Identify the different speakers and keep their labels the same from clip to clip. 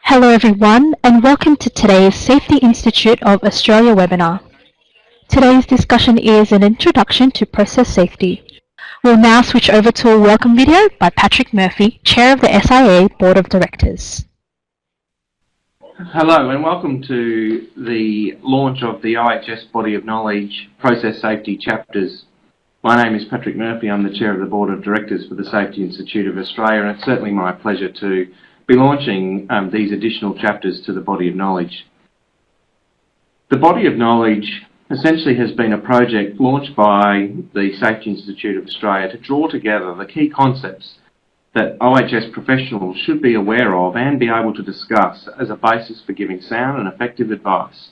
Speaker 1: Hello everyone and welcome to today's Safety Institute of Australia webinar. Today's discussion is an introduction to process safety. We'll now switch over to a welcome video by Patrick Murphy, Chair of the SIA Board of Directors.
Speaker 2: Hello and welcome to the launch of the OHS Body of Knowledge Process Safety Chapters. My name is Patrick Murphy. I'm the Chair of the Board of Directors for the Safety Institute of Australia, and it's certainly my pleasure to be launching these additional chapters to the Body of Knowledge. The Body of Knowledge essentially has been a project launched by the Safety Institute of Australia to draw together the key concepts that OHS professionals should be aware of and be able to discuss as a basis for giving sound and effective advice.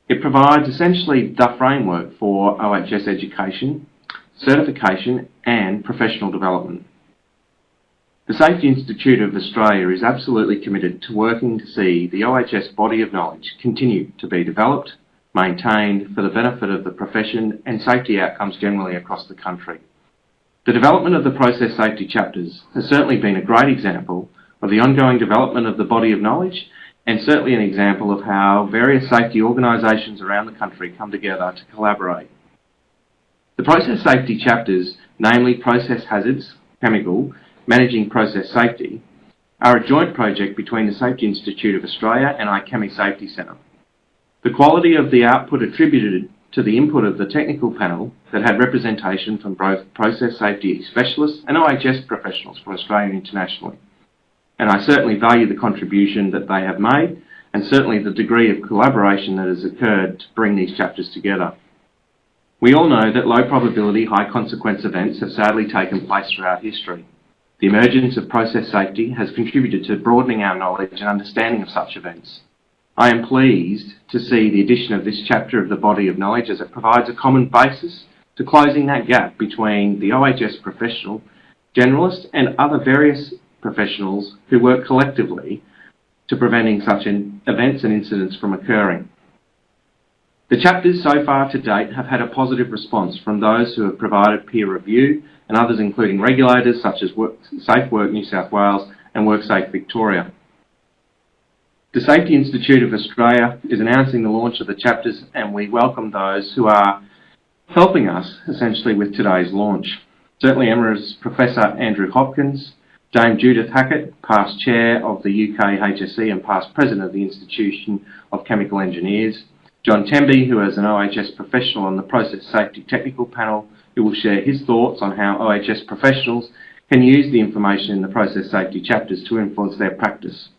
Speaker 2: It provides essentially the framework for OHS education, certification and professional development. The Safety Institute of Australia is absolutely committed to working to see the OHS body of knowledge continue to be developed, maintained for the benefit of the profession and safety outcomes generally across the country. The development of the process safety chapters has certainly been a great example of the ongoing development of the body of knowledge, and certainly an example of how various safety organisations around the country come together to collaborate. The process safety chapters, namely process hazards, chemical, managing process safety, are a joint project between the Safety Institute of Australia and IPM Safety Center. The quality of the output attributed to the input of the technical panel that had representation from both process safety specialists and OHS professionals from Australia and internationally. And I certainly value the contribution that they have made and certainly the degree of collaboration that has occurred to bring these chapters together. We all know that low probability, high consequence events have sadly taken place throughout history. The emergence of process safety has contributed to broadening our knowledge and understanding of such events. I am pleased to see the addition of this chapter of the body of knowledge as it provides a common basis to closing that gap between the OHS professional, generalist and other various professionals who work collectively to preventing such events and incidents from occurring. The chapters so far to date have had a positive response from those who have provided peer review and others including regulators such as Safe Work New South Wales and WorkSafe Victoria. The Safety Institute of Australia is announcing the launch of the chapters, and we welcome those who are helping us essentially with today's launch. Certainly Emeritus Professor Andrew Hopkins, Dame Judith Hackett, past Chair of the UK HSE and past President of the Institution of Chemical Engineers, John Temby, who is an OHS professional on the Process Safety Technical Panel, who will share his thoughts on how OHS professionals can use the information in the process safety chapters to influence their practice.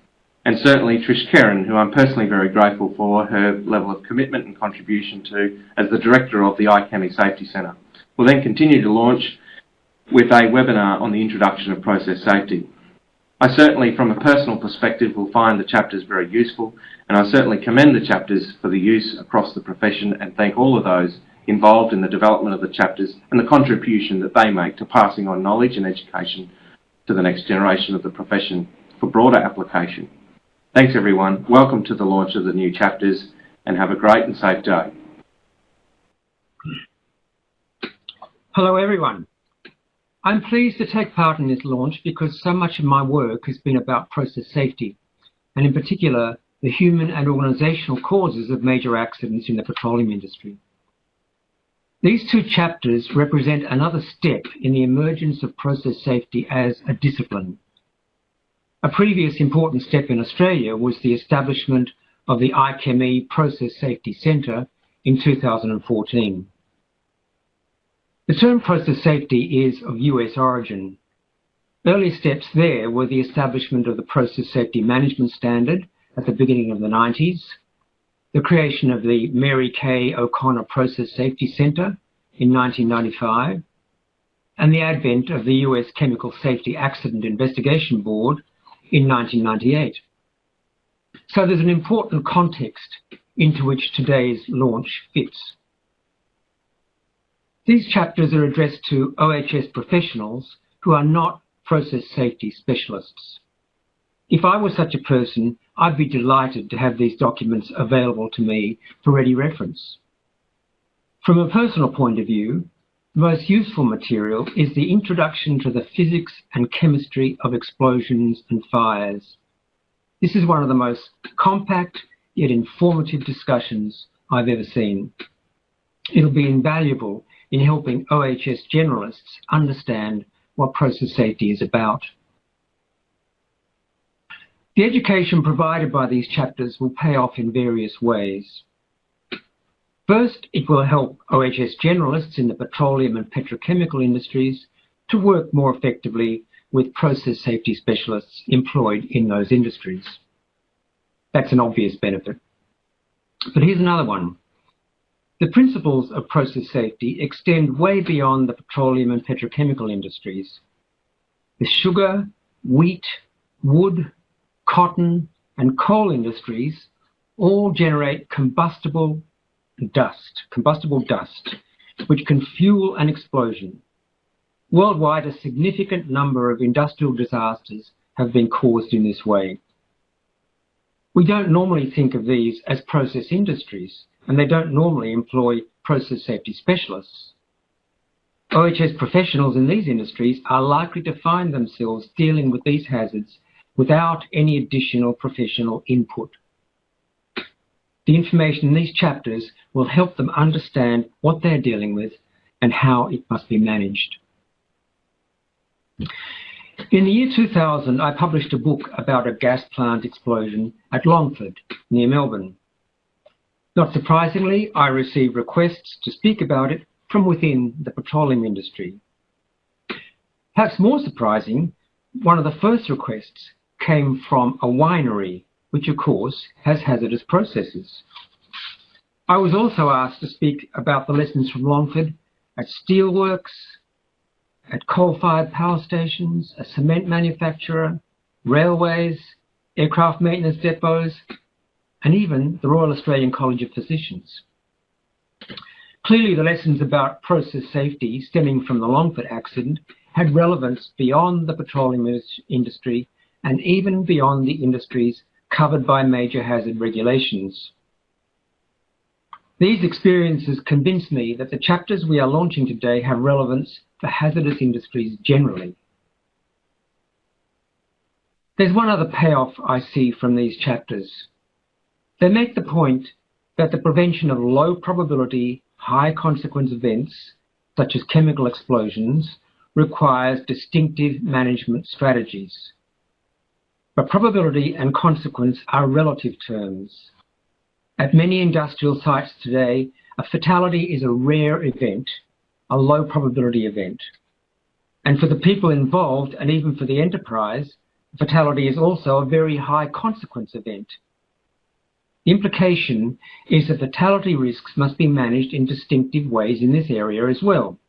Speaker 2: And certainly Trish Kerrin, who I'm personally very grateful for her level of commitment and contribution to as the Director of the IPM Safety Center. We'll then continue to launch with a webinar on the introduction of process safety. I certainly, from a personal perspective, will find the chapters very useful, and I certainly commend the chapters for the use across the profession and thank all of those involved in the development of the chapters and the contribution that they make to passing on knowledge and education to the next generation of the profession for broader application. Thanks everyone, welcome to the launch of the new chapters and have a great and safe day.
Speaker 3: Hello everyone. I'm pleased to take part in this launch because so much of my work has been about process safety, and in particular the human and organisational causes of major accidents in the petroleum industry. These two chapters represent another step in the emergence of process safety as a discipline. A previous important step in Australia was the establishment of the IPM Process Safety Center in 2014. The term process safety is of US origin. Early steps there were the establishment of the Process Safety Management Standard at the beginning of the 90s, the creation of the Mary K. O'Connor Process Safety Center in 1995, and the advent of the US Chemical Safety Accident Investigation Board in 1998. So there's an important context into which today's launch fits. These chapters are addressed to OHS professionals who are not process safety specialists. If I were such a person, I'd be delighted to have these documents available to me for ready reference. From a personal point of view, the most useful material is the introduction to the physics and chemistry of explosions and fires. This is one of the most compact yet informative discussions I've ever seen. It'll be invaluable in helping OHS generalists understand what process safety is about. The education provided by these chapters will pay off in various ways. First, it will help OHS generalists in the petroleum and petrochemical industries to work more effectively with process safety specialists employed in those industries. That's an obvious benefit. But here's another one. The principles of process safety extend way beyond the petroleum and petrochemical industries. The sugar, wheat, wood, cotton, and coal industries all generate combustible dust, which can fuel an explosion. Worldwide, a significant number of industrial disasters have been caused in this way. We don't normally think of these as process industries, and they don't normally employ process safety specialists. OHS professionals in these industries are likely to find themselves dealing with these hazards without any additional professional input. The information in these chapters will help them understand what they're dealing with and how it must be managed. In the year 2000, I published a book about a gas plant explosion at Longford, near Melbourne. Not surprisingly, I received requests to speak about it from within the petroleum industry. Perhaps more surprising, one of the first requests came from a winery, which of course has hazardous processes. I was also asked to speak about the lessons from Longford at steelworks, at coal-fired power stations, a cement manufacturer, railways, aircraft maintenance depots, and even the Royal Australian College of Physicians. Clearly, the lessons about process safety stemming from the Longford accident had relevance beyond the petroleum industry and even beyond the industries covered by major hazard regulations. These experiences convince me that the chapters we are launching today have relevance for hazardous industries generally. There's one other payoff I see from these chapters. They make the point that the prevention of low probability, high consequence events, such as chemical explosions, requires distinctive management strategies. But probability and consequence are relative terms. At many industrial sites today, a fatality is a rare event, a low probability event. And for the people involved, and even for the enterprise, fatality is also a very high consequence event. The implication is that fatality risks must be managed in distinctive ways in this area as well.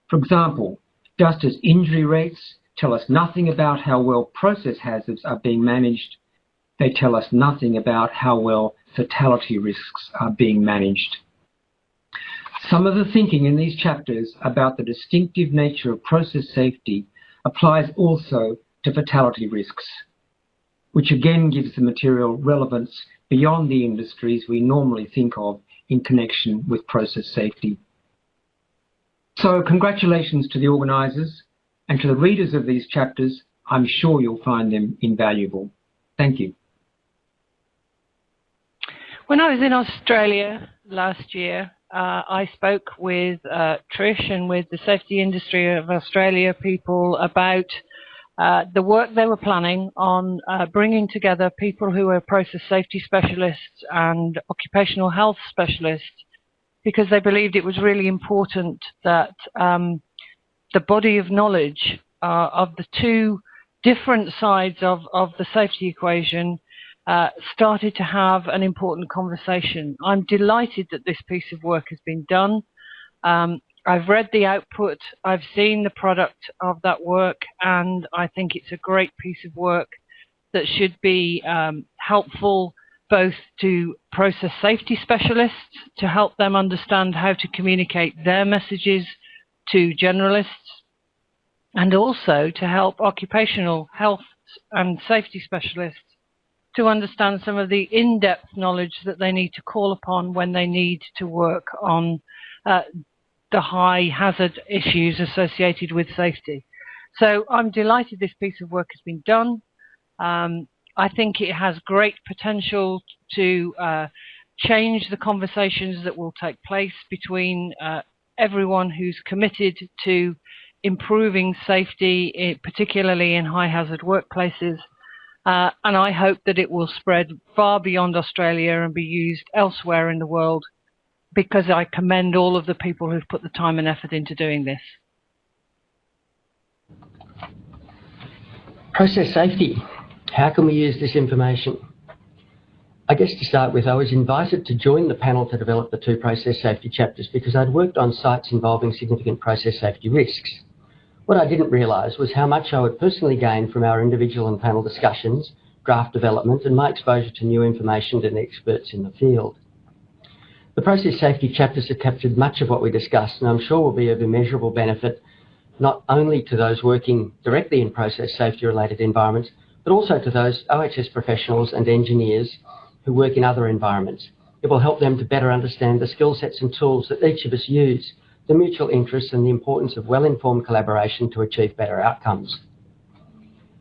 Speaker 3: For example, just as injury rates tell us nothing about how well process hazards are being managed, they tell us nothing about how well fatality risks are being managed. Some of the thinking in these chapters about the distinctive nature of process safety applies also to fatality risks, which again gives the material relevance beyond the industries we normally think of in connection with process safety. So congratulations to the organisers, and to the readers of these chapters. I'm sure you'll find them invaluable. Thank you.
Speaker 4: When I was in Australia last year, I spoke with Trish and with the Safety Industry of Australia people about the work they were planning on bringing together people who are process safety specialists and occupational health specialists, because they believed it was really important that the body of knowledge of the two different sides of the safety equation started to have an important conversation. I'm delighted that this piece of work has been done. I've read the output, I've seen the product of that work, and I think it's a great piece of work that should be helpful both to process safety specialists to help them understand how to communicate their messages to generalists, and also to help occupational health and safety specialists to understand some of the in-depth knowledge that they need to call upon when they need to work on the high hazard issues associated with safety. So I'm delighted this piece of work has been done. I think it has great potential to change the conversations that will take place between everyone who's committed to improving safety, particularly in high hazard workplaces. And I hope that it will spread far beyond Australia and be used elsewhere in the world, because I commend all of the people who've put the time and effort into doing this.
Speaker 5: Process safety. How can we use this information? I guess to start with, I was invited to join the panel to develop the 2 process safety chapters because I'd worked on sites involving significant process safety risks. What I didn't realise was how much I would personally gain from our individual and panel discussions, draft development, and my exposure to new information and experts in the field. The process safety chapters have captured much of what we discussed, and I'm sure will be of immeasurable benefit not only to those working directly in process safety related environments, but also to those OHS professionals and engineers who work in other environments. It will help them to better understand the skill sets and tools that each of us use, the mutual interests and the importance of well-informed collaboration to achieve better outcomes.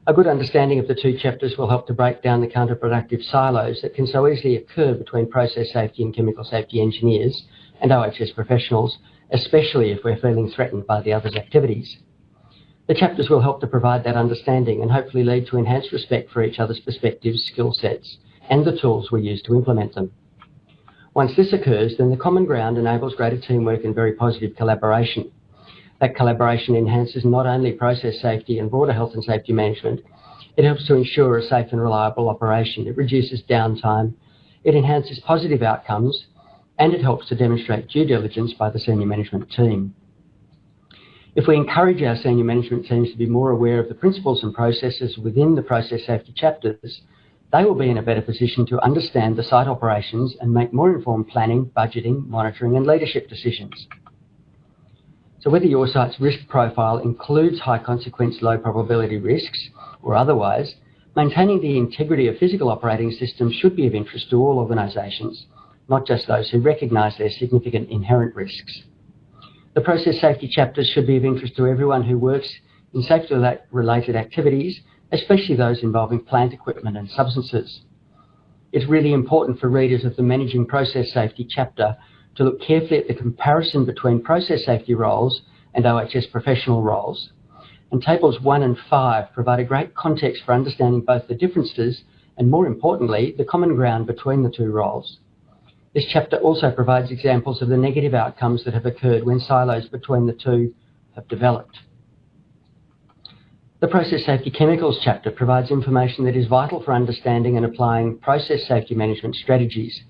Speaker 5: A good understanding of the 2 chapters will help to break down the counterproductive silos that can so easily occur between process safety and chemical safety engineers and OHS professionals, especially if we're feeling threatened by the other's activities. The chapters will help to provide that understanding and hopefully lead to enhanced respect for each other's perspectives, skill sets, and the tools we use to implement them. Once this occurs, then the common ground enables greater teamwork and very positive collaboration. That collaboration enhances not only process safety and broader health and safety management, it helps to ensure a safe and reliable operation. It reduces downtime, it enhances positive outcomes, and it helps to demonstrate due diligence by the senior management team. If we encourage our senior management teams to be more aware of the principles and processes within the process safety chapters, they will be in a better position to understand the site operations and make more informed planning, budgeting, monitoring and leadership decisions. So whether your site's risk profile includes high consequence, low probability risks or otherwise, maintaining the integrity of physical operating systems should be of interest to all organisations, not just those who recognise their significant inherent risks. The process safety chapters should be of interest to everyone who works in safety-related activities, especially those involving plant equipment and substances. It's really important for readers of the Managing Process Safety chapter to look carefully at the comparison between process safety roles and OHS professional roles. And tables 1 and 5 provide a great context for understanding both the differences and, more importantly, the common ground between the 2 roles. This chapter also provides examples of the negative outcomes that have occurred when silos between the 2 have developed. The Process Safety Chemicals chapter provides information that is vital for understanding and applying process safety management strategies.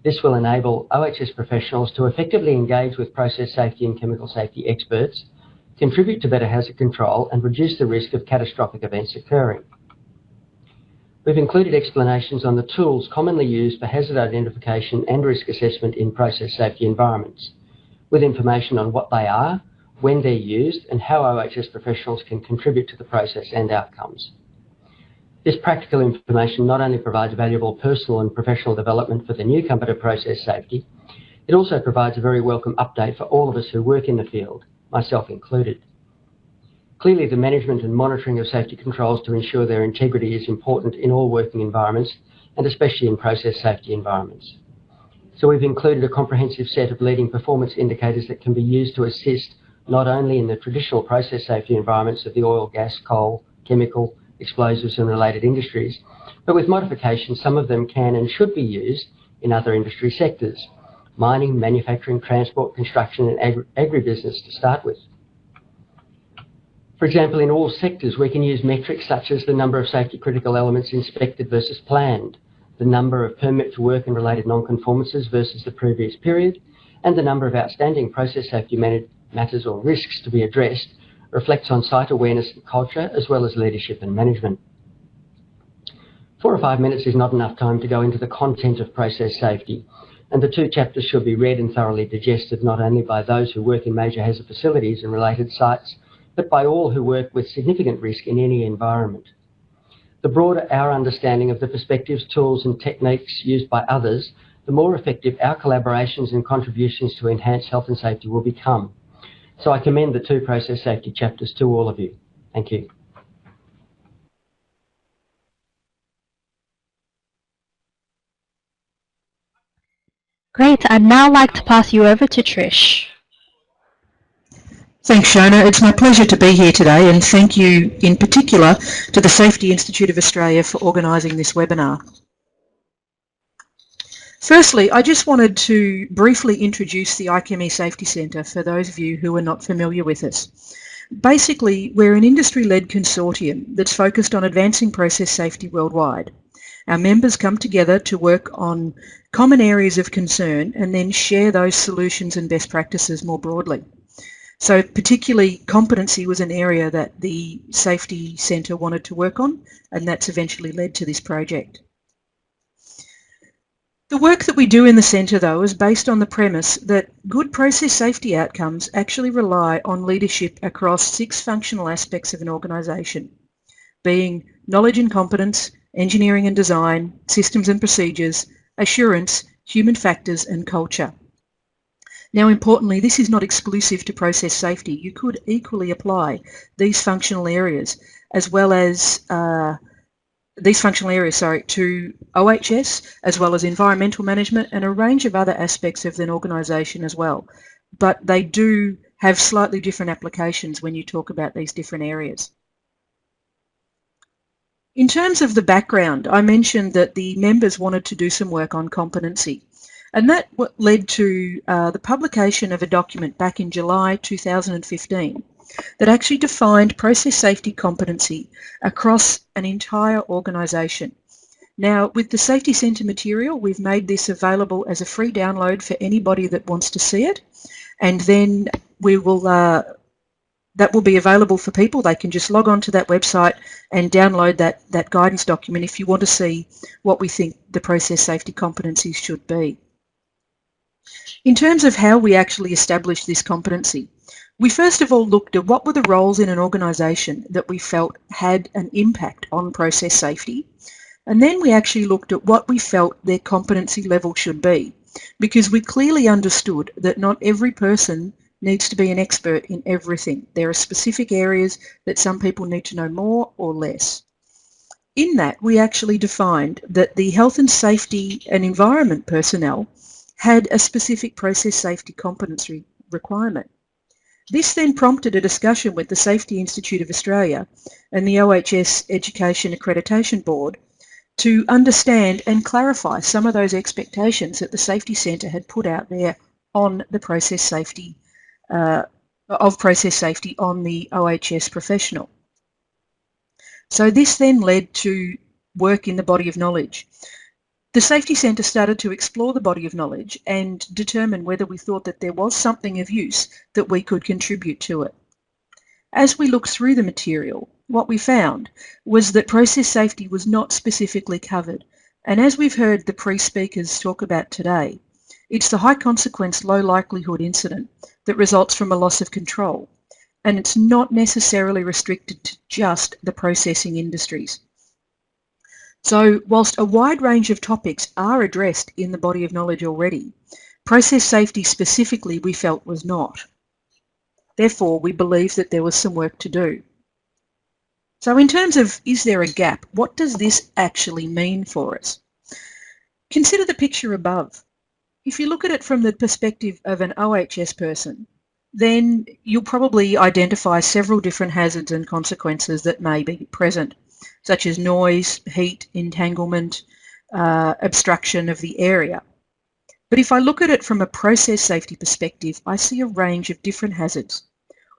Speaker 5: This will enable OHS professionals to effectively engage with process safety and chemical safety experts, contribute to better hazard control and reduce the risk of catastrophic events occurring. We've included explanations on the tools commonly used for hazard identification and risk assessment in process safety environments, with information on what they are, when they're used, and how OHS professionals can contribute to the process and outcomes. This practical information not only provides valuable personal and professional development for the newcomer to process safety, it also provides a very welcome update for all of us who work in the field, myself included. Clearly, the management and monitoring of safety controls to ensure their integrity is important in all working environments, and especially in process safety environments. So we've included a comprehensive set of leading performance indicators that can be used to assist not only in the traditional process safety environments of the oil, gas, coal, chemical, explosives and related industries, but with modifications, some of them can and should be used in other industry sectors: mining, manufacturing, transport, construction and agribusiness to start with. For example, in all sectors we can use metrics such as the number of safety critical elements inspected versus planned, the number of permit to work and related non-conformances versus the previous period, and the number of outstanding process safety matters or risks to be addressed reflects on site awareness and culture as well as leadership and management. 4 or 5 minutes is not enough time to go into the content of process safety, and the 2 chapters should be read and thoroughly digested not only by those who work in major hazard facilities and related sites, but by all who work with significant risk in any environment. The broader our understanding of the perspectives, tools and techniques used by others, the more effective our collaborations and contributions to enhance health and safety will become. So I commend the 2 process safety chapters to all of you. Thank you.
Speaker 1: Great. I'd now like to pass you over to Trish.
Speaker 6: Thanks, Shona. It's my pleasure to be here today, and thank you in particular to the Safety Institute of Australia for organising this webinar. Firstly, I just wanted to briefly introduce the IPM Safety Center for those of you who are not familiar with us. Basically, we're an industry-led consortium that's focused on advancing process safety worldwide. Our members come together to work on common areas of concern and then share those solutions and best practices more broadly. So particularly competency was an area that the Safety Centre wanted to work on, and that's eventually led to this project. The work that we do in the centre, though, is based on the premise that good process safety outcomes actually rely on leadership across 6 functional aspects of an organisation, being knowledge and competence, engineering and design, systems and procedures, assurance, human factors and culture. Now, importantly, this is not exclusive to process safety. You could equally apply these functional areas as well as to OHS, as well as environmental management and a range of other aspects of an organisation as well. But they do have slightly different applications when you talk about these different areas. In terms of the background, I mentioned that the members wanted to do some work on competency. And that led to the publication of a document back in July 2015 that actually defined process safety competency across an entire organisation. Now, with the Safety Centre material, we've made this available as a free download for anybody that wants to see it, and then we will that will be available for people. They can just log on to that website and download that guidance document if you want to see what we think the process safety competencies should be. In terms of how we actually established this competency, we first of all looked at what were the roles in an organisation that we felt had an impact on process safety, and then we actually looked at what we felt their competency level should be, because we clearly understood that not every person needs to be an expert in everything. There are specific areas that some people need to know more or less. In that, we actually defined that the health and safety and environment personnel had a specific process safety competency requirement. This then prompted a discussion with the Safety Institute of Australia and the OHS Education Accreditation Board to understand and clarify some of those expectations that the Safety Centre had put out there on the process safety, process safety on the OHS professional. So this then led to work in the body of knowledge. The Safety Centre started to explore the body of knowledge and determine whether we thought that there was something of use that we could contribute to it. As we looked through the material, what we found was that process safety was not specifically covered. And as we've heard the pre-speakers talk about today, it's the high consequence, low likelihood incident that results from a loss of control. And it's not necessarily restricted to just the processing industries. So whilst a wide range of topics are addressed in the body of knowledge already, process safety specifically we felt was not. Therefore, we believe that there was some work to do. So in terms of, is there a gap? What does this actually mean for us? Consider the picture above. If you look at it from the perspective of an OHS person, then you'll probably identify several different hazards and consequences that may be present, such as noise, heat, entanglement, obstruction of the area. But if I look at it from a process safety perspective, I see a range of different hazards.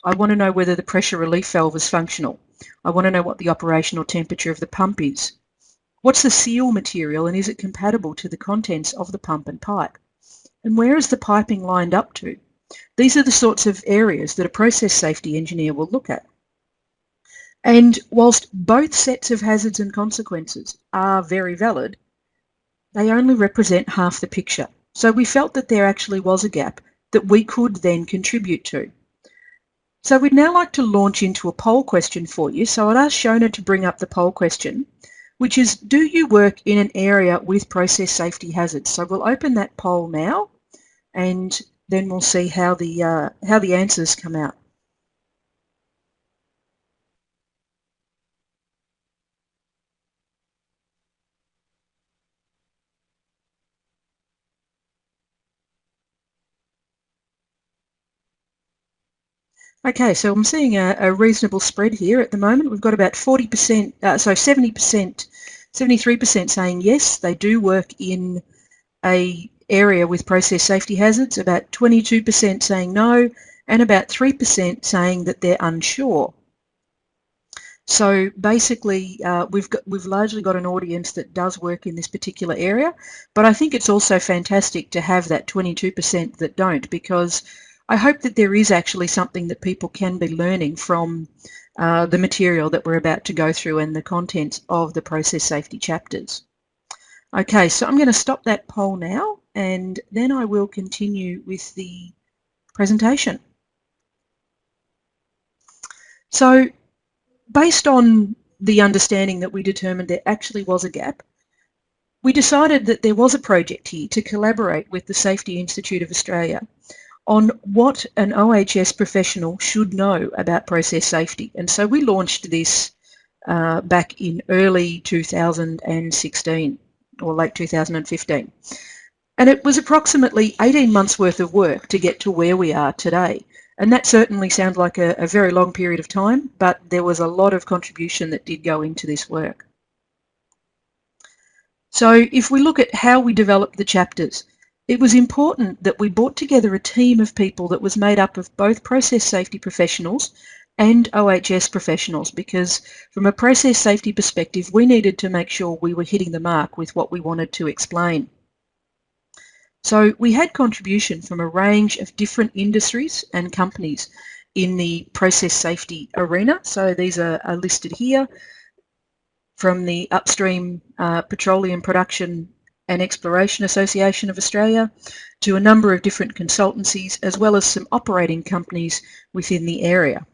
Speaker 6: I want to know whether the pressure relief valve is functional. I want to know what the operational temperature of the pump is. What's the seal material and is it compatible to the contents of the pump and pipe? And where is the piping lined up to? These are the sorts of areas that a process safety engineer will look at. And whilst both sets of hazards and consequences are very valid, they only represent half the picture. So we felt that there actually was a gap that we could then contribute to. So we'd now like to launch into a poll question for you. So I'd ask Shona to bring up the poll question, which is, do you work in an area with process safety hazards? So we'll open that poll now, and then we'll see how the answers come out. Okay, so I'm seeing a reasonable spread here at the moment. We've got about 40%, 70%, 73% saying yes, they do work in a area with process safety hazards, about 22% saying no, and about 3% saying that they're unsure. So basically, we've largely got an audience that does work in this particular area, but I think it's also fantastic to have that 22% that don't, because I hope that there is actually something that people can be learning from the material that we're about to go through and the contents of the process safety chapters. Okay, so I'm going to stop that poll now, and then I will continue with the presentation. So, based on the understanding that we determined there actually was a gap, we decided that there was a project here to collaborate with the Safety Institute of Australia on what an OHS professional should know about process safety. And so we launched this back in early 2016 or late 2015. And it was approximately 18 months worth of work to get to where we are today. And that certainly sounds like a very long period of time, but there was a lot of contribution that did go into this work. So if we look at how we developed the chapters, it was important that we brought together a team of people that was made up of both process safety professionals and OHS professionals, because from a process safety perspective, we needed to make sure we were hitting the mark with what we wanted to explain. So we had contribution from a range of different industries and companies in the process safety arena. So these are listed here, from the Upstream Petroleum Production and Exploration Association of Australia to a number of different consultancies, as well as some operating companies within the area.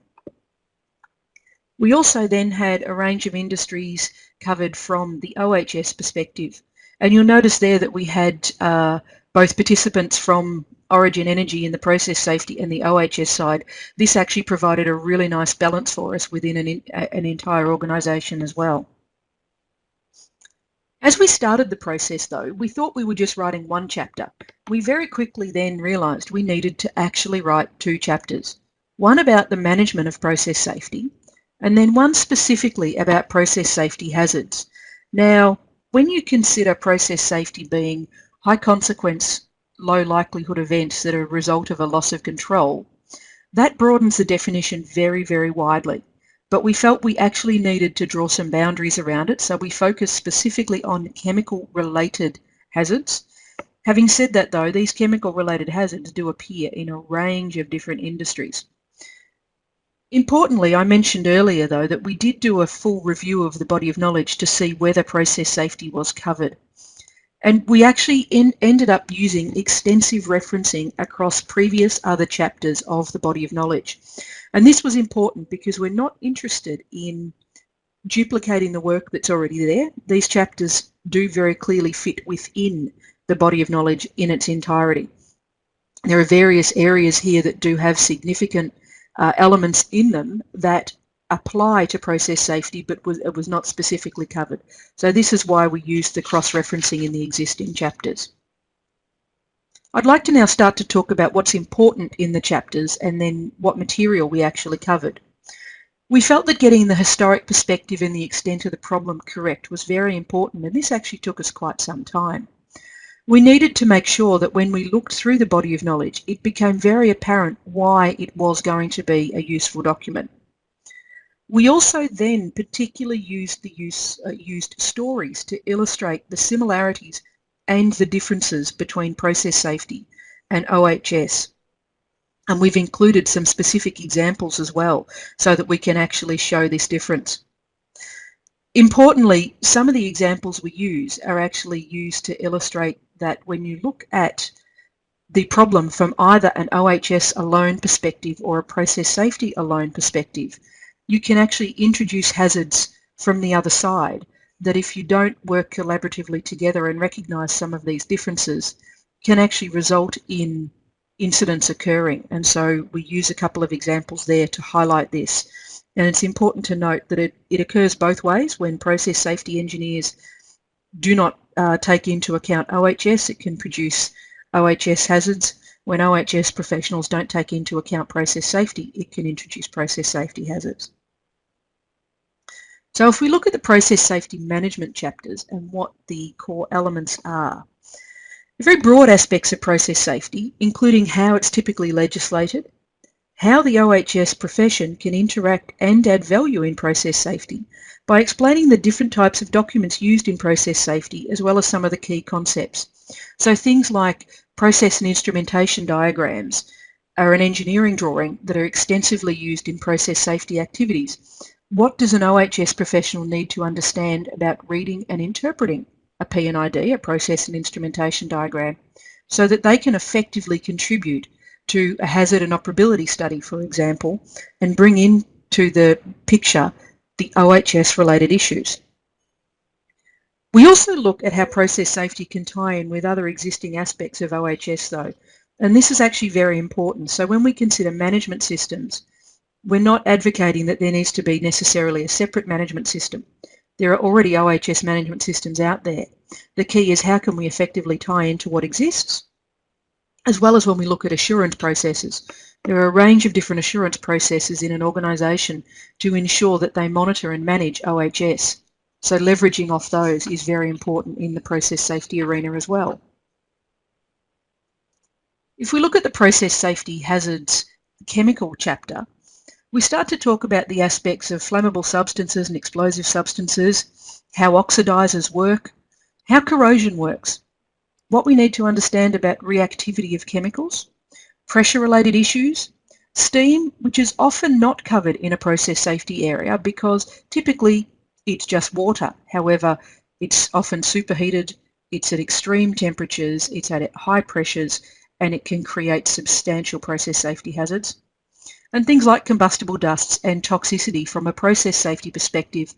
Speaker 6: We also then had a range of industries covered from the OHS perspective. And you'll notice there that we had both participants from Origin Energy in the process safety and the OHS side. This actually provided a really nice balance for us within an entire organisation as well. As we started the process though, we thought we were just writing one chapter. We very quickly then realised we needed to actually write two chapters. One about the management of process safety, and then one specifically about process safety hazards. Now, when you consider process safety being high consequence, low likelihood events that are a result of a loss of control, that broadens the definition very, very widely. But we felt we actually needed to draw some boundaries around it, so we focused specifically on chemical-related hazards. Having said that though, these chemical-related hazards do appear in a range of different industries. Importantly, I mentioned earlier though that we did do a full review of the body of knowledge to see whether process safety was covered. And we actually ended up using extensive referencing across previous other chapters of the body of knowledge. And this was important because we're not interested in duplicating the work that's already there. These chapters do very clearly fit within the body of knowledge in its entirety. There are various areas here that do have significant elements in them that apply to process safety, but it was not specifically covered. So this is why we used the cross-referencing in the existing chapters. I'd like to now start to talk about what's important in the chapters and then what material we actually covered. We felt that getting the historic perspective and the extent of the problem correct was very important, and this actually took us quite some time. We needed to make sure that when we looked through the body of knowledge, it became very apparent why it was going to be a useful document. We also then particularly used stories to illustrate the similarities and the differences between process safety and OHS. And we've included some specific examples as well so that we can actually show this difference. Importantly, some of the examples we use are actually used to illustrate that when you look at the problem from either an OHS alone perspective or a process safety alone perspective, you can actually introduce hazards from the other side that, if you don't work collaboratively together and recognise some of these differences, can actually result in incidents occurring. And so we use a couple of examples there to highlight this. And it's important to note that it occurs both ways. When process safety engineers do not take into account OHS, it can produce OHS hazards. When OHS professionals don't take into account process safety, it can introduce process safety hazards. So if we look at the process safety management chapters and what the core elements are, the very broad aspects of process safety, including how it's typically legislated, how the OHS profession can interact and add value in process safety by explaining the different types of documents used in process safety, as well as some of the key concepts. So things like process and instrumentation diagrams are an engineering drawing that are extensively used in process safety activities. What does an OHS professional need to understand about reading and interpreting a P&ID, a process and instrumentation diagram, so that they can effectively contribute to a hazard and operability study, for example, and bring into the picture the OHS related issues. We also look at how process safety can tie in with other existing aspects of OHS though, and this is actually very important. So when we consider management systems, we're not advocating that there needs to be necessarily a separate management system. There are already OHS management systems out there. The key is how can we effectively tie into what exists, as well as when we look at assurance processes. There are a range of different assurance processes in an organisation to ensure that they monitor and manage OHS. So leveraging off those is very important in the process safety arena as well. If we look at the process safety hazards chemical chapter, we start to talk about the aspects of flammable substances and explosive substances, how oxidizers work, how corrosion works, what we need to understand about reactivity of chemicals, pressure-related issues, steam, which is often not covered in a process safety area because typically it's just water. However, it's often superheated, it's at extreme temperatures, it's at high pressures, and it can create substantial process safety hazards. And things like combustible dusts and toxicity from a process safety perspective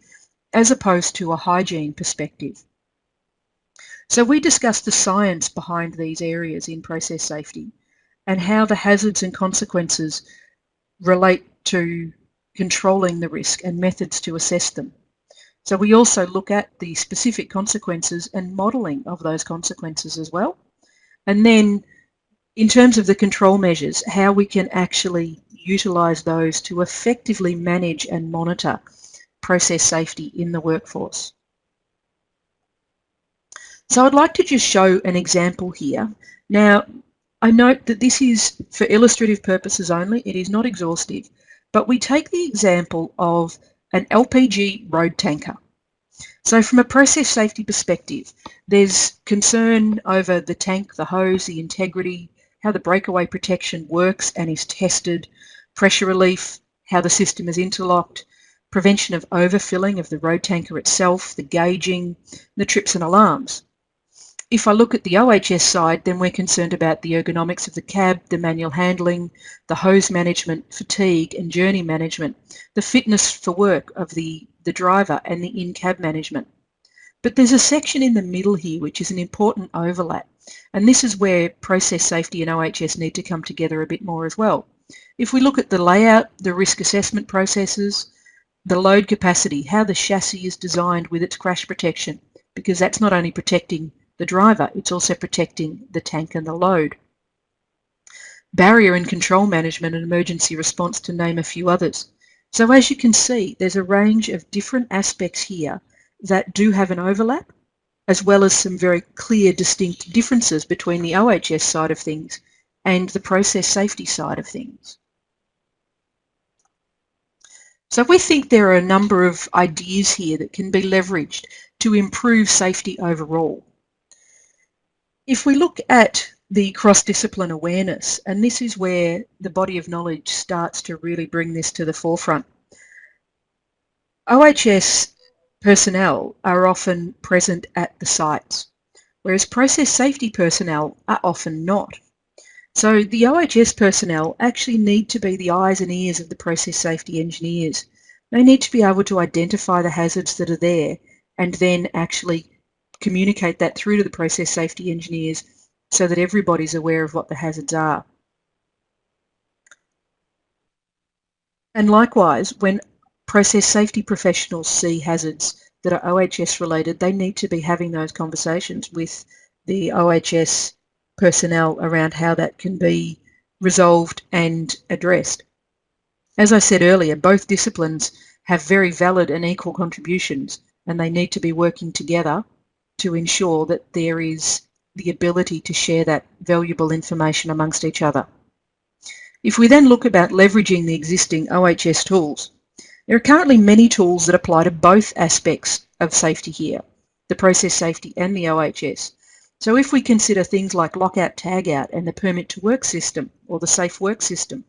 Speaker 6: as opposed to a hygiene perspective. So we discussed the science behind these areas in process safety and how the hazards and consequences relate to controlling the risk and methods to assess them. So we also look at the specific consequences and modelling of those consequences as well. And then in terms of the control measures, how we can actually utilise those to effectively manage and monitor process safety in the workforce. So I'd like to just show an example here. Now, I note that this is for illustrative purposes only. It is not exhaustive, but we take the example of an LPG road tanker. So from a process safety perspective, there's concern over the tank, the hose, the integrity, how the breakaway protection works and is tested, pressure relief, how the system is interlocked, prevention of overfilling of the road tanker itself, the gauging, the trips and alarms. If I look at the OHS side, then we're concerned about the ergonomics of the cab, the manual handling, the hose management, fatigue and journey management, the fitness for work of the driver and the in-cab management. But there's a section in the middle here which is an important overlap, and this is where process safety and OHS need to come together a bit more as well. If we look at the layout, the risk assessment processes, the load capacity, how the chassis is designed with its crash protection, because that's not only protecting the driver, it's also protecting the tank and the load. Barrier and control management and emergency response, to name a few others. So as you can see, there's a range of different aspects here that do have an overlap, as well as some very clear, distinct differences between the OHS side of things and the process safety side of things. So we think there are a number of ideas here that can be leveraged to improve safety overall. If we look at the cross-discipline awareness, and this is where the body of knowledge starts to really bring this to the forefront. OHS personnel are often present at the sites, whereas process safety personnel are often not. So the OHS personnel actually need to be the eyes and ears of the process safety engineers. They need to be able to identify the hazards that are there and then actually communicate that through to the process safety engineers so that everybody's aware of what the hazards are. And likewise, when process safety professionals see hazards that are OHS related, they need to be having those conversations with the OHS personnel around how that can be resolved and addressed. As I said earlier, both disciplines have very valid and equal contributions, and they need to be working together to ensure that there is the ability to share that valuable information amongst each other. If we then look about leveraging the existing OHS tools, there are currently many tools that apply to both aspects of safety here, the process safety and the OHS. So if we consider things like lockout, tagout and the permit to work system or the safe work system,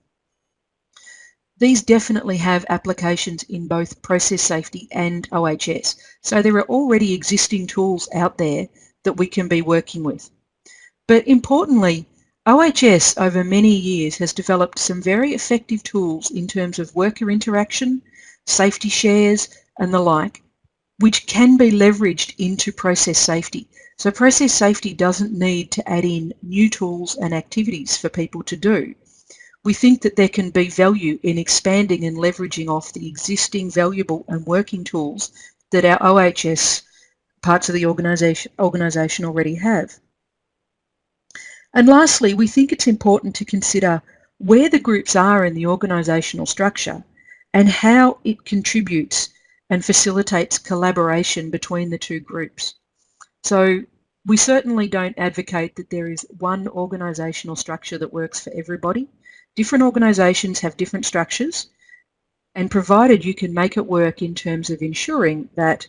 Speaker 6: these definitely have applications in both process safety and OHS. So there are already existing tools out there that we can be working with. But importantly, OHS over many years has developed some very effective tools in terms of worker interaction, safety shares and the like, which can be leveraged into process safety. So process safety doesn't need to add in new tools and activities for people to do. We think that there can be value in expanding and leveraging off the existing valuable and working tools that our OHS parts of the organisation already have. And lastly, we think it's important to consider where the groups are in the organisational structure and how it contributes and facilitates collaboration between the two groups. So we certainly don't advocate that there is one organisational structure that works for everybody. Different organisations have different structures, and provided you can make it work in terms of ensuring that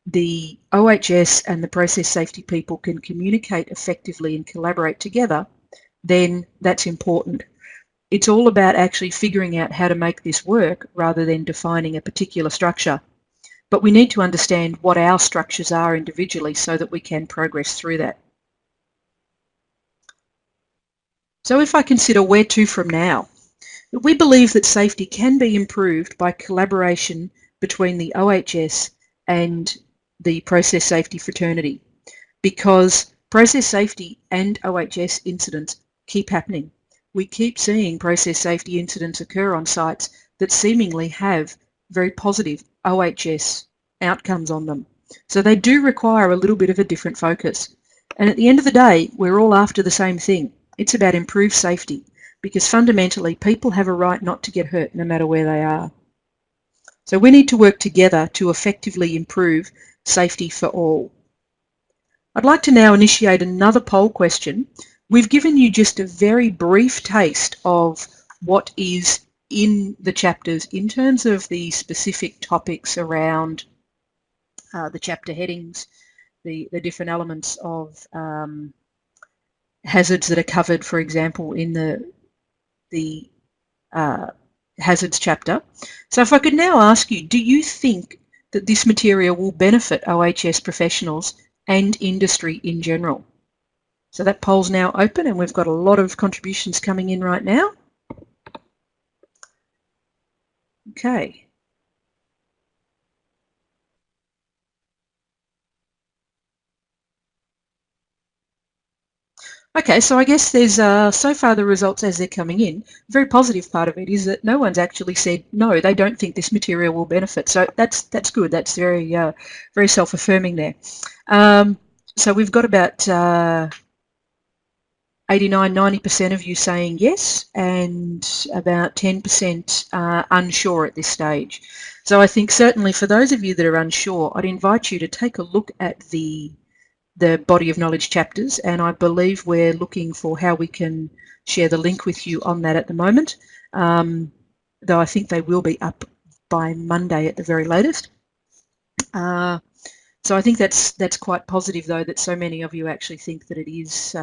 Speaker 6: the OHS and the process safety people can communicate effectively and collaborate together, then that's important. It's all about actually figuring out how to make this work rather than defining a particular structure. But we need to understand what our structures are individually so that we can progress through that. So if I consider where to from now, we believe that safety can be improved by collaboration between the OHS and the process safety fraternity, because process safety and OHS incidents keep happening. We keep seeing process safety incidents occur on sites that seemingly have very positive OHS outcomes on them. So they do require a little bit of a different focus. And at the end of the day, we're all after the same thing. It's about improved safety, because fundamentally people have a right not to get hurt no matter where they are. So we need to work together to effectively improve safety for all. I'd like to now initiate another poll question. We've given you just a very brief taste of what is in the chapters in terms of the specific topics around the chapter headings, the different elements of hazards that are covered, for example, in the hazards chapter. So if I could now ask you, do you think that this material will benefit OHS professionals and industry in general? So that poll's now open and we've got a lot of contributions coming in right now. Okay. Okay, so I guess there's so far the results as they're coming in, the very positive part of it is that no one's actually said no, they don't think this material will benefit. So that's good. That's very very self-affirming there. So we've got about 89–90% of you saying yes, and about 10% unsure at this stage. So I think certainly for those of you that are unsure, I'd invite you to take a look at the body of knowledge chapters, and I believe we're looking for how we can share the link with you on that at the moment, though I think they will be up by Monday at the very latest. So I think that's quite positive, though, that so many of you actually think that it is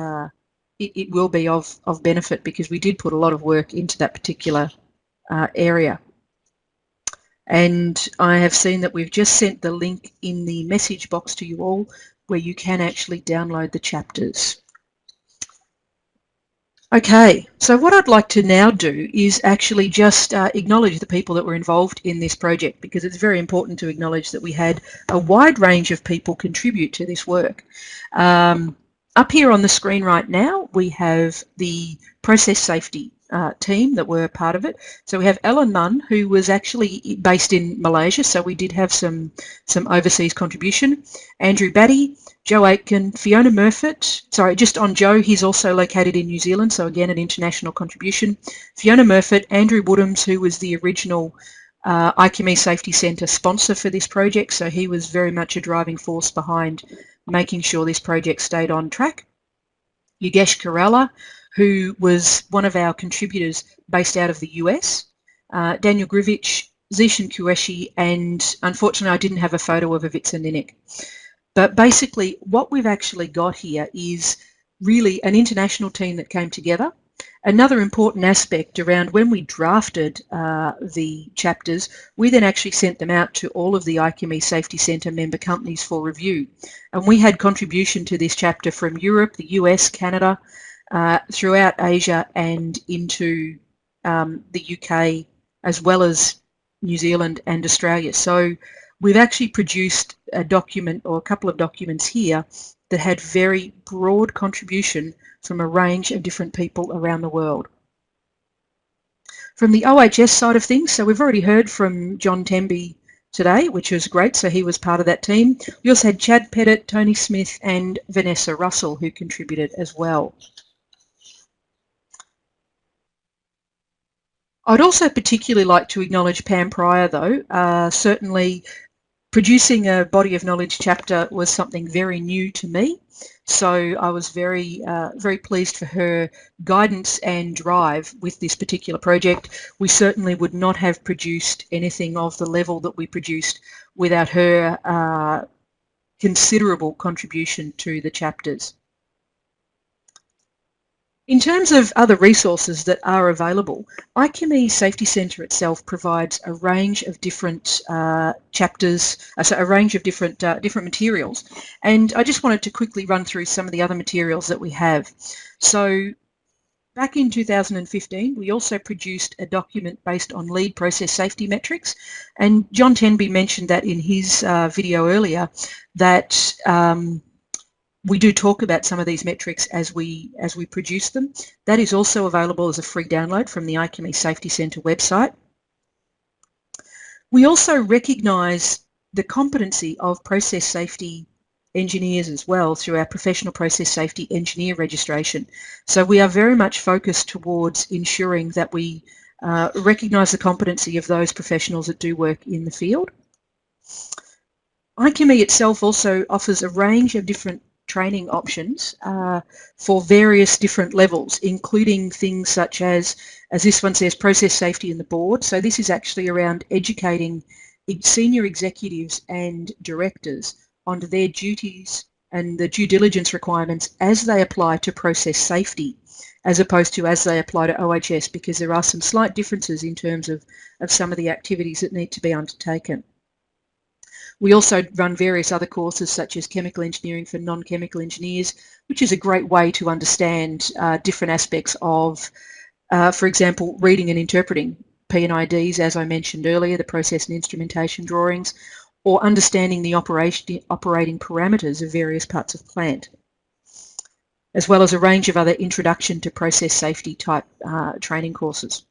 Speaker 6: it will be of benefit, because we did put a lot of work into that particular area. And I have seen that we've just sent the link in the message box to you all, where you can actually download the chapters. Okay, so what I'd like to now do is actually just acknowledge the people that were involved in this project, because it's very important to acknowledge that we had a wide range of people contribute to this work. Up here on the screen right now, we have the process safety team that were part of it. So we have Alan Munn, who was actually based in Malaysia, so we did have some overseas contribution. Andrew Batty, Joe Aitken, Fiona Murfitt. Sorry, just on Joe, he's also located in New Zealand, so again an international contribution. Fiona Murfitt, Andrew Woodhams, who was the original IPM Safety Center sponsor for this project, so he was very much a driving force behind making sure this project stayed on track. Yogesh Kerala, who was one of our contributors based out of the US, Daniel Grivich, Zishan Kueshi, and unfortunately I didn't have a photo of Ivica Ninic. But basically what we've actually got here is really an international team that came together. Another important aspect around when we drafted the chapters, we then actually sent them out to all of the IPM Safety Center member companies for review. And we had contribution to this chapter from Europe, the US, Canada, throughout Asia and into the UK, as well as New Zealand and Australia. So we've actually produced a document or a couple of documents here that had very broad contribution from a range of different people around the world. From the OHS side of things, so we've already heard from John Temby today, which was great, so he was part of that team. We also had Chad Pettit, Tony Smith and Vanessa Russell who contributed as well. I'd also particularly like to acknowledge Pam Pryor though. Certainly producing a body of knowledge chapter was something very new to me, so I was very pleased for her guidance and drive with this particular project. We certainly would not have produced anything of the level that we produced without her considerable contribution to the chapters. In terms of other resources that are available, IPM Safety Center itself provides a range of different chapters, so a range of different materials. And I just wanted to quickly run through some of the other materials that we have. So back in 2015, we also produced a document based on lead process safety metrics. And John Tenby mentioned that in his video earlier, that we do talk about some of these metrics as we produce them. That is also available as a free download from the IPM Safety Center website. We also recognise the competency of process safety engineers as well through our professional process safety engineer registration. So we are very much focused towards ensuring that we recognise the competency of those professionals that do work in the field. IPM itself also offers a range of different training options for various different levels, including things such as this one says, process safety in the board. So this is actually around educating senior executives and directors onto their duties and the due diligence requirements as they apply to process safety, as opposed to as they apply to OHS, because there are some slight differences in terms of some of the activities that need to be undertaken. We also run various other courses such as chemical engineering for non-chemical engineers, which is a great way to understand different aspects of, for example, reading and interpreting P&IDs, as I mentioned earlier, the process and instrumentation drawings, or understanding the operating parameters of various parts of plant, as well as a range of other introduction to process safety type training courses.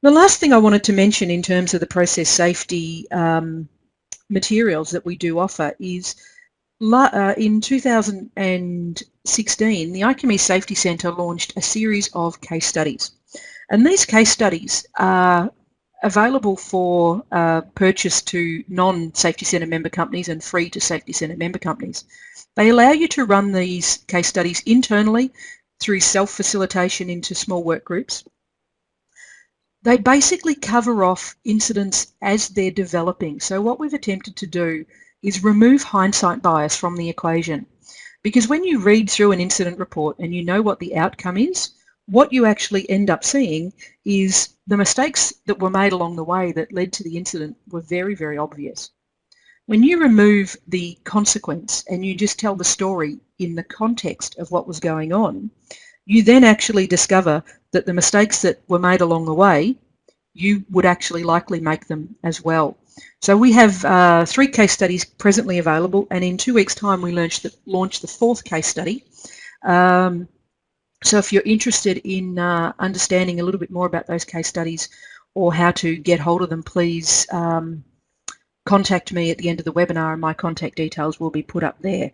Speaker 6: The last thing I wanted to mention in terms of the process safety materials that we do offer is in 2016, the IPM Safety Center launched a series of case studies. And these case studies are available for purchase to non-Safety Center member companies and free to Safety Center member companies. They allow you to run these case studies internally through self-facilitation into small work groups. They basically cover off incidents as they're developing. So what we've attempted to do is remove hindsight bias from the equation. Because when you read through an incident report and you know what the outcome is, what you actually end up seeing is the mistakes that were made along the way that led to the incident were very, very obvious. When you remove the consequence and you just tell the story in the context of what was going on, you then actually discover that the mistakes that were made along the way, you would actually likely make them as well. So we have 3 case studies presently available, and in 2 weeks' time we launch the 4th case study. So if you're interested in understanding a little bit more about those case studies or how to get hold of them, please contact me at the end of the webinar, and my contact details will be put up there.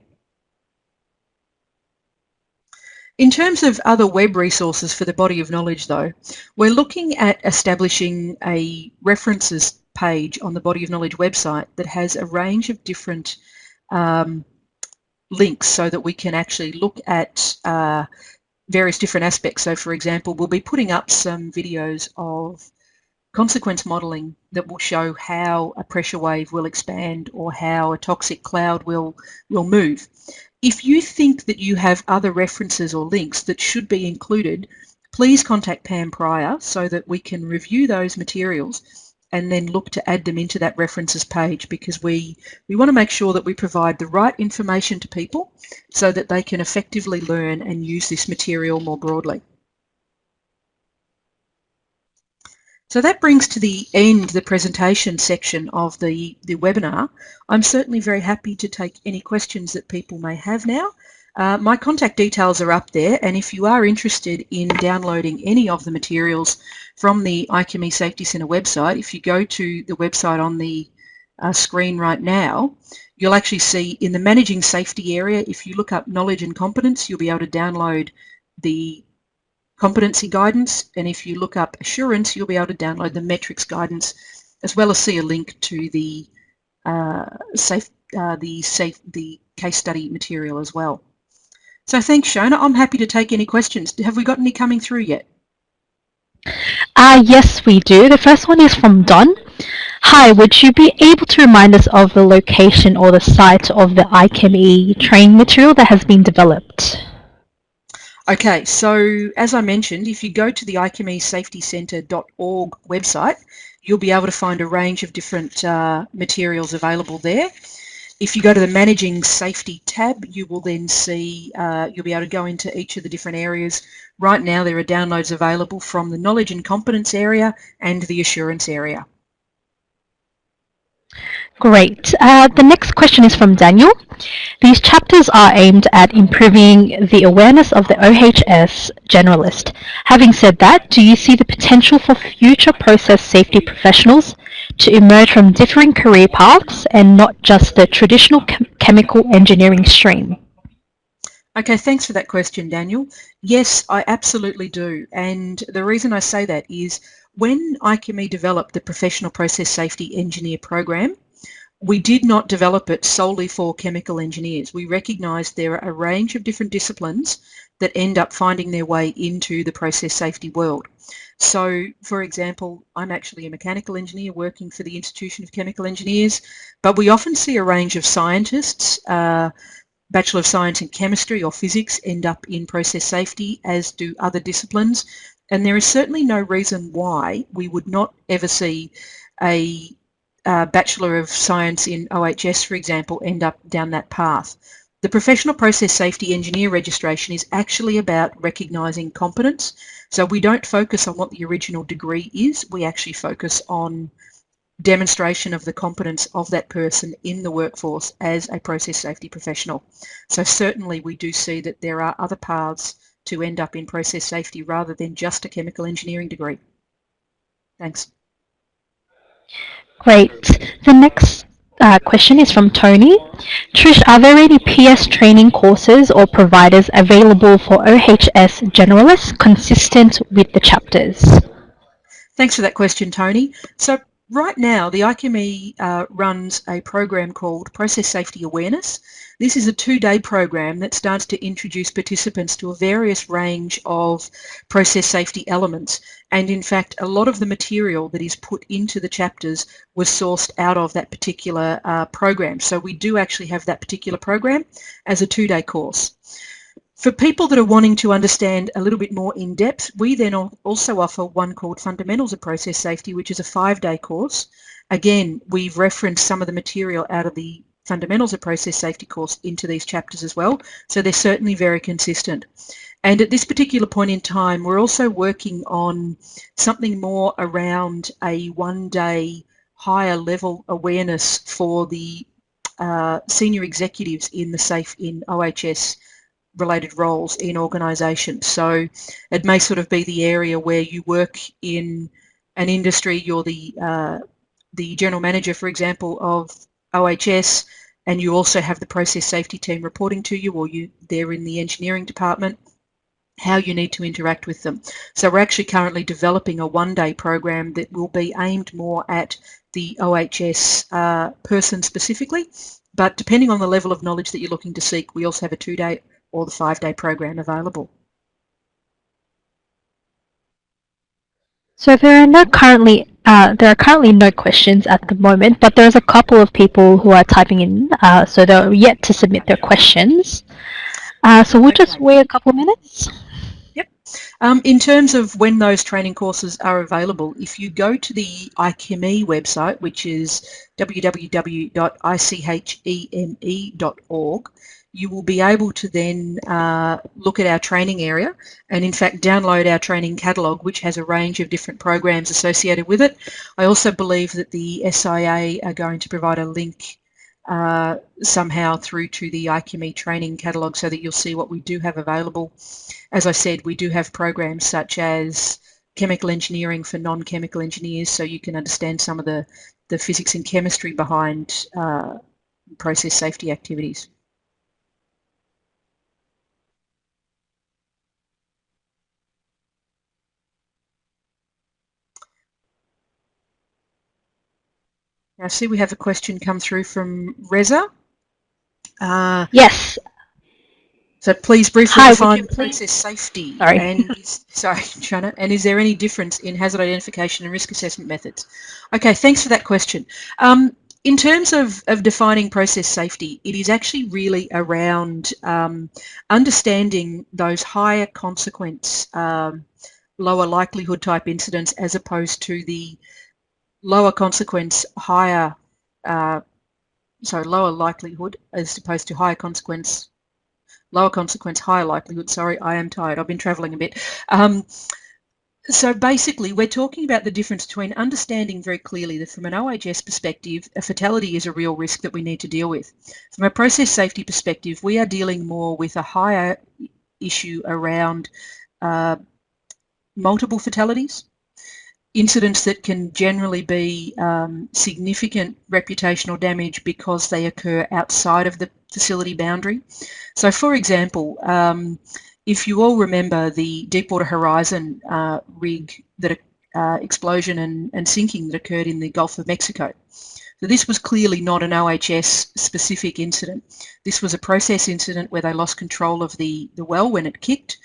Speaker 6: In terms of other web resources for the body of knowledge though, we're looking at establishing a references page on the body of knowledge website that has a range of different links so that we can actually look at various different aspects. So for example, we'll be putting up some videos of consequence modelling that will show how a pressure wave will expand or how a toxic cloud will move. If you think that you have other references or links that should be included, please contact Pam prior so that we can review those materials and then look to add them into that references page, because we want to make sure that we provide the right information to people so that they can effectively learn and use this material more broadly. So that brings to the end the presentation section of the webinar. I'm certainly very happy to take any questions that people may have now. My contact details are up there, and if you are interested in downloading any of the materials from the IPM Safety Center website, if you go to the website on the screen right now, you'll actually see in the Managing Safety area, if you look up Knowledge and Competence, you'll be able to download the Competency guidance, and if you look up Assurance, you'll be able to download the Metrics guidance, as well as see a link to the case study material as well. So thanks, Shona. I'm happy to take any questions. Have we got any coming through yet?
Speaker 1: Yes, we do. The first one is from Don. Hi, would you be able to remind us of the location or the site of the IPM training material that has been developed?
Speaker 6: Okay, so as I mentioned, if you go to the IPMSafetyCenter.org website, you'll be able to find a range of different materials available there. If you go to the Managing Safety tab, you will then see, you'll be able to go into each of the different areas. Right now there are downloads available from the Knowledge and Competence area and the Assurance area.
Speaker 1: Great. The next question is from Daniel. These chapters are aimed at improving the awareness of the OHS generalist. Having said that, do you see the potential for future process safety professionals to emerge from differing career paths and not just the traditional chemical engineering stream?
Speaker 6: Okay, thanks for that question, Daniel. Yes, I absolutely do. And the reason I say that is when IPM developed the Professional Process Safety Engineer program, we did not develop it solely for chemical engineers. We recognised there are a range of different disciplines that end up finding their way into the process safety world. So, for example, I'm actually a mechanical engineer working for the Institution of Chemical Engineers, but we often see a range of scientists, Bachelor of Science in Chemistry or Physics, end up in process safety, as do other disciplines. And there is certainly no reason why we would not ever see a Bachelor of Science in OHS, for example, end up down that path. The Professional Process Safety Engineer registration is actually about recognising competence. So we don't focus on what the original degree is, we actually focus on demonstration of the competence of that person in the workforce as a process safety professional. So certainly we do see that there are other paths to end up in process safety rather than just a chemical engineering degree. Thanks.
Speaker 1: Great. The next question is from Tony. Trish, are there any PS training courses or providers available for OHS generalists consistent with the chapters?
Speaker 6: Thanks for that question, Tony. So right now, the IPM runs a program called Process Safety Awareness. This is a 2-day program that starts to introduce participants to a various range of process safety elements. And in fact, a lot of the material that is put into the chapters was sourced out of that particular program. So we do actually have that particular program as a 2-day course. For people that are wanting to understand a little bit more in depth, we then also offer one called Fundamentals of Process Safety, which is a 5-day course. Again, we've referenced some of the material out of the Fundamentals of Process Safety course into these chapters as well, so they're certainly very consistent. And at this particular point in time, we're also working on something more around a 1-day higher level awareness for the senior executives in the OHS related roles in organisations. So it may sort of be the area where you work in an industry, you're the general manager, for example, of OHS, and you also have the process safety team reporting to you, or they're in the engineering department, how you need to interact with them. So we're actually currently developing a one-day program that will be aimed more at the OHS person specifically, but depending on the level of knowledge that you're looking to seek, we also have a 2-day or the 5-day program available.
Speaker 1: So there are currently no questions at the moment, but there's a couple of people who are typing in, so they're yet to submit their questions. So we'll just wait a couple of minutes.
Speaker 6: Yep. In terms of when those training courses are available, if you go to the IPM website, which is www.icheme.org, you will be able to then look at our training area and in fact download our training catalogue, which has a range of different programs associated with it. I also believe that the SIA are going to provide a link somehow through to the IPM training catalogue so that you'll see what we do have available. As I said, we do have programs such as chemical engineering for non-chemical engineers, so you can understand some of the physics and chemistry behind process safety activities. Now, I see we have a question come through from Reza.
Speaker 1: Yes.
Speaker 6: So please briefly define process safety.
Speaker 1: Sorry.
Speaker 6: Sorry, Shana. And is there any difference in hazard identification and risk assessment methods? Okay, thanks for that question. In terms of defining process safety, it is actually really around understanding those higher consequence, lower likelihood type incidents as opposed to the lower consequence, lower likelihood as opposed to higher consequence, lower consequence, higher likelihood. Sorry, I am tired. I've been travelling a bit. So basically, we're talking about the difference between understanding very clearly that from an OHS perspective, a fatality is a real risk that we need to deal with. From a process safety perspective, we are dealing more with a higher issue around multiple fatalities, incidents that can generally be significant reputational damage because they occur outside of the facility boundary. So for example, if you all remember the Deepwater Horizon rig that explosion and sinking that occurred in the Gulf of Mexico. So this was clearly not an OHS specific incident. This was a process incident where they lost control of the well when it kicked.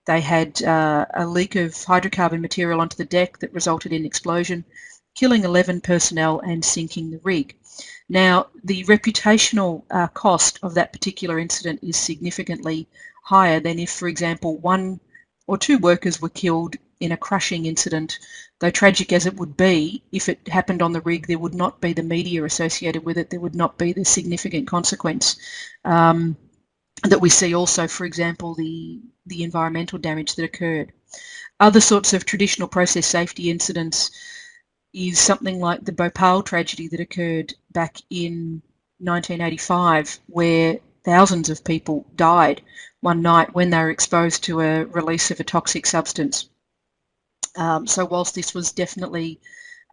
Speaker 6: They had a leak of hydrocarbon material onto the deck that resulted in explosion, killing 11 personnel and sinking the rig. Now, the reputational cost of that particular incident is significantly higher than if, for example, 1 or 2 workers were killed in a crushing incident. Though tragic as it would be, if it happened on the rig, there would not be the media associated with it. There would not be the significant consequence that we see also, for example, the environmental damage that occurred. Other sorts of traditional process safety incidents is something like the Bhopal tragedy that occurred back in 1985, where thousands of people died one night when they were exposed to a release of a toxic substance. So whilst this was definitely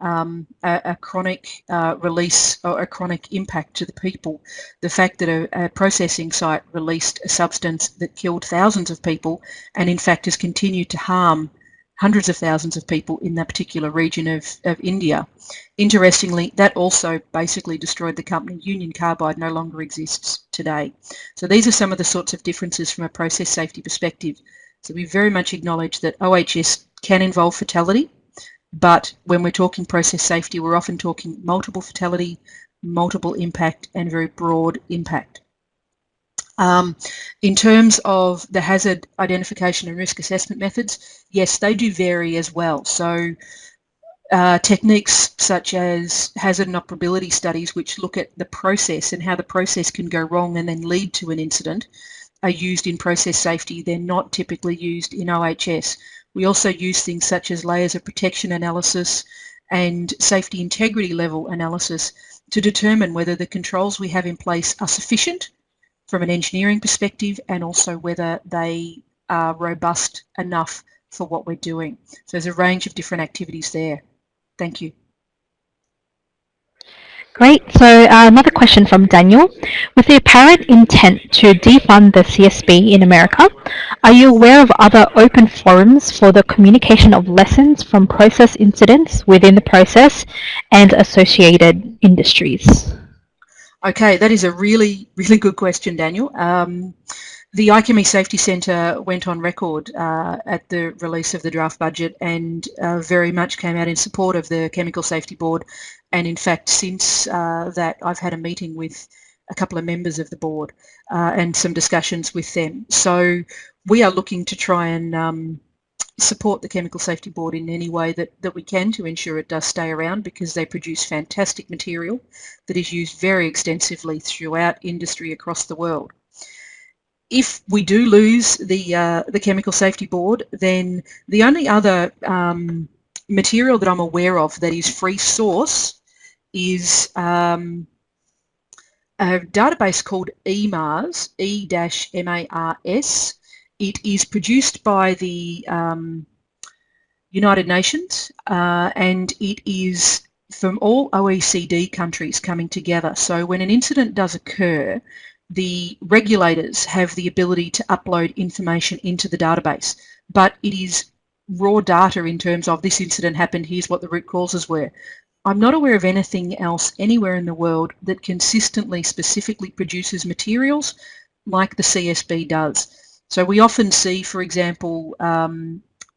Speaker 6: a chronic release or a chronic impact to the people, the fact that a processing site released a substance that killed thousands of people and in fact has continued to harm hundreds of thousands of people in that particular region of India. Interestingly, that also basically destroyed the company. Union Carbide no longer exists today. So these are some of the sorts of differences from a process safety perspective. So we very much acknowledge that OHS can involve fatality, but when we're talking process safety, we're often talking multiple fatality, multiple impact, and very broad impact. In terms of the hazard identification and risk assessment methods, yes, they do vary as well. So techniques such as hazard and operability studies, which look at the process and how the process can go wrong and then lead to an incident, are used in process safety. They're not typically used in OHS. We also use things such as layers of protection analysis and safety integrity level analysis to determine whether the controls we have in place are sufficient from an engineering perspective, and also whether they are robust enough for what we're doing. So there's a range of different activities there. Thank you.
Speaker 1: Great. So another question from Daniel. With the apparent intent to defund the CSB in America, are you aware of other open forums for the communication of lessons from process incidents within the process and associated industries?
Speaker 6: Okay, that is a really, really good question, Daniel. The IPM Safety Center went on record at the release of the draft budget and very much came out in support of the Chemical Safety Board. And in fact, since that, I've had a meeting with a couple of members of the board and some discussions with them. So we are looking to try and support the Chemical Safety Board in any way that we can to ensure it does stay around, because they produce fantastic material that is used very extensively throughout industry across the world. If we do lose the Chemical Safety Board, then the only other material that I'm aware of that is free source is a database called EMARS, E-MARS. It is produced by the United Nations and it is from all OECD countries coming together. So when an incident does occur, the regulators have the ability to upload information into the database, but it is raw data in terms of this incident happened, here's what the root causes were. I'm not aware of anything else anywhere in the world that consistently, specifically produces materials like the CSB does. So we often see, for example,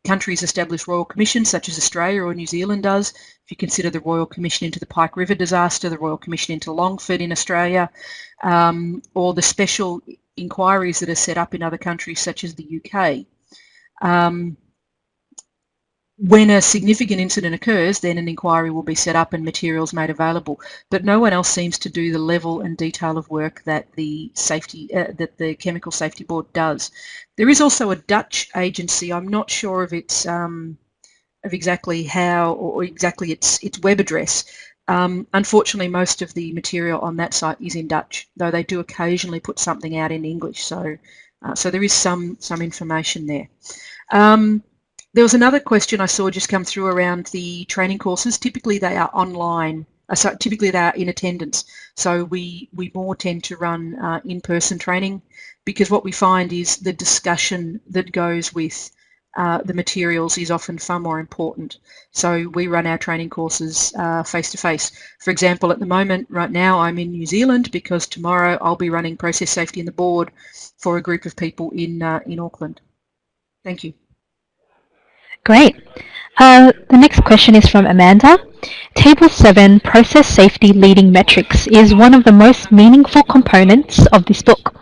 Speaker 6: countries establish royal commissions such as Australia or New Zealand does. If you consider the Royal Commission into the Pike River disaster, the Royal Commission into Longford in Australia, or the special inquiries that are set up in other countries such as the UK. When a significant incident occurs, then an inquiry will be set up and materials made available. But no one else seems to do the level and detail of work that the Chemical Safety Board does. There is also a Dutch agency. I'm not sure of its of exactly how or exactly its web address. Unfortunately, most of the material on that site is in Dutch, though they do occasionally put something out in English. So, so there is some information there. There was another question I saw just come through around the training courses. Typically they are online, so typically they are in attendance. So we more tend to run in-person training, because what we find is the discussion that goes with the materials is often far more important. So we run our training courses face-to-face. For example, at the moment, right now, I'm in New Zealand because tomorrow I'll be running process safety in the board for a group of people in Auckland. Thank you.
Speaker 1: Great. The next question is from Amanda. Table 7, Process Safety Leading Metrics, is one of the most meaningful components of this book.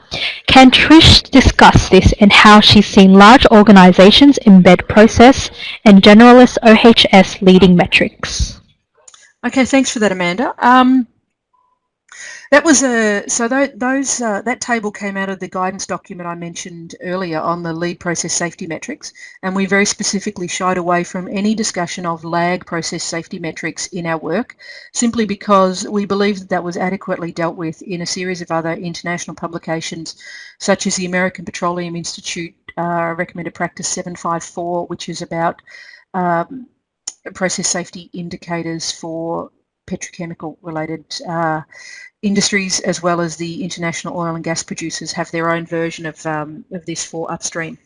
Speaker 1: Can Trish discuss this and how she's seen large organisations embed process and generalist OHS leading metrics?
Speaker 6: Okay, thanks for that, Amanda. That was that table came out of the guidance document I mentioned earlier on the lead process safety metrics, and we very specifically shied away from any discussion of lag process safety metrics in our work, simply because we believe that that was adequately dealt with in a series of other international publications, such as the American Petroleum Institute Recommended Practice 754, which is about process safety indicators for petrochemical related industries, as well as the international oil and gas producers have their own version of this for upstream.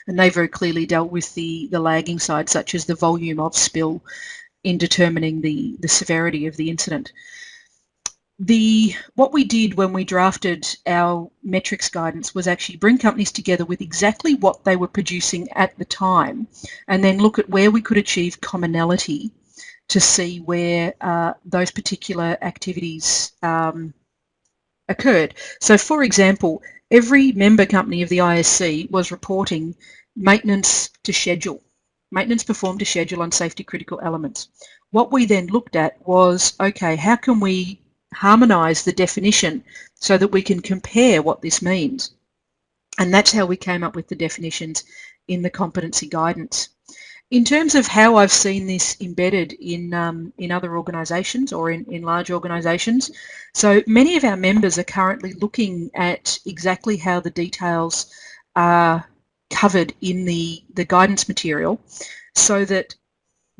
Speaker 6: And they very clearly dealt with the lagging side, such as the volume of spill in determining the severity of the incident. What we did when we drafted our metrics guidance was actually bring companies together with exactly what they were producing at the time, and then look at where we could achieve commonality to see where those particular activities occurred. So, for example, every member company of the ISC was reporting maintenance to schedule, maintenance performed to schedule on safety critical elements. What we then looked at was, okay, how can we harmonise the definition so that we can compare what this means? And that's how we came up with the definitions in the competency guidance. In terms of how I've seen this embedded in other organisations or in large organisations, so many of our members are currently looking at exactly how the details are covered in the guidance material so that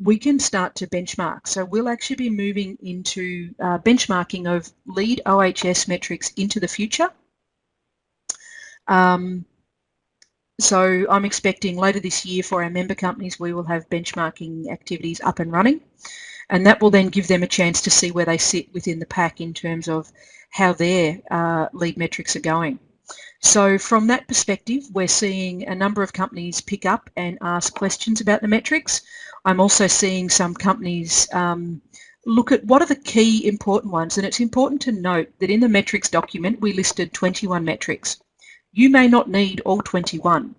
Speaker 6: we can start to benchmark. So we'll actually be moving into benchmarking of lead OHS metrics into the future. So I'm expecting later this year for our member companies, we will have benchmarking activities up and running, and that will then give them a chance to see where they sit within the pack in terms of how their lead metrics are going. So from that perspective, we're seeing a number of companies pick up and ask questions about the metrics. I'm also seeing some companies look at what are the key important ones, and it's important to note that in the metrics document we listed 21 metrics. You may not need all 21.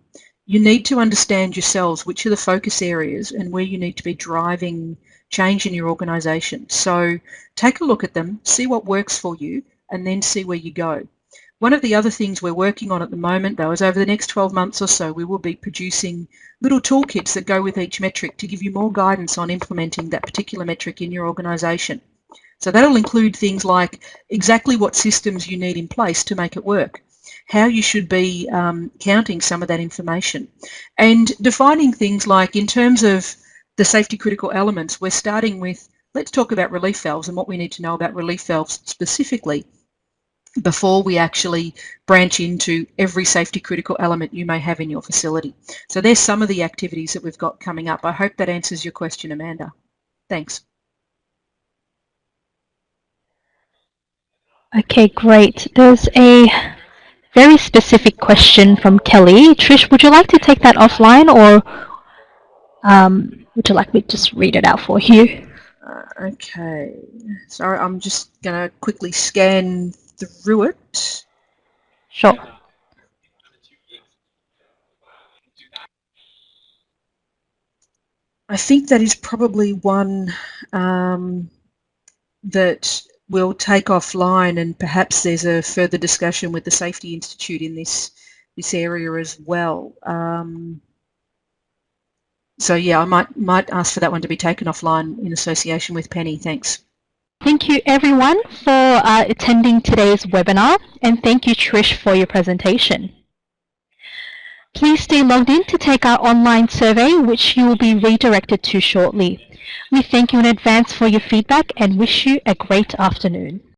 Speaker 6: You need to understand yourselves which are the focus areas and where you need to be driving change in your organisation. So take a look at them, see what works for you, and then see where you go. One of the other things we're working on at the moment, though, is over the next 12 months or so, we will be producing little toolkits that go with each metric to give you more guidance on implementing that particular metric in your organisation. So that'll include things like exactly what systems you need in place to make it work, how you should be counting some of that information, and defining things like, in terms of the safety critical elements, we're starting with, let's talk about relief valves and what we need to know about relief valves specifically before we actually branch into every safety critical element you may have in your facility. So there's some of the activities that we've got coming up. I hope that answers your question, Amanda. Thanks.
Speaker 1: Okay, great. There's a very specific question from Kelly. Trish, would you like to take that offline, or would you like me to just read it out for you?
Speaker 6: Okay. Sorry, I'm just going to quickly scan through it.
Speaker 1: Sure.
Speaker 6: I think that is probably one that we'll take offline, and perhaps there's a further discussion with the Safety Institute in this area as well. So yeah, I might ask for that one to be taken offline in association with Penny. Thanks.
Speaker 1: Thank you everyone for attending today's webinar, and thank you Trish for your presentation. Please stay logged in to take our online survey, which you will be redirected to shortly. We thank you in advance for your feedback and wish you a great afternoon.